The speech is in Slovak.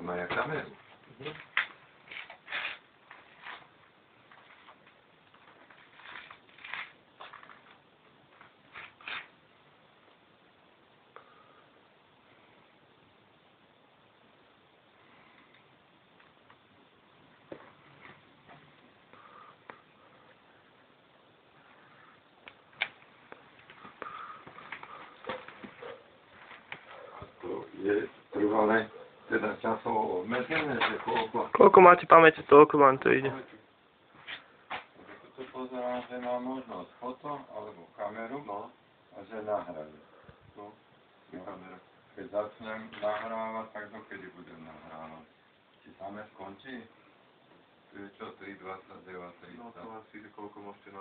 majú kameru. Je trvalé, teda časovo obmedzené, že koľko? Koľko máte pamäte, toľko vám to ide. Tu pozerám, že má možnosť foto alebo kameru a že nahrajú. Tu kamera. Keď začnem nahrávať, tak dokedy budem nahrávať? Či same skončí? Tu je čo, 3:29, 30? No to asi, že koľko môžete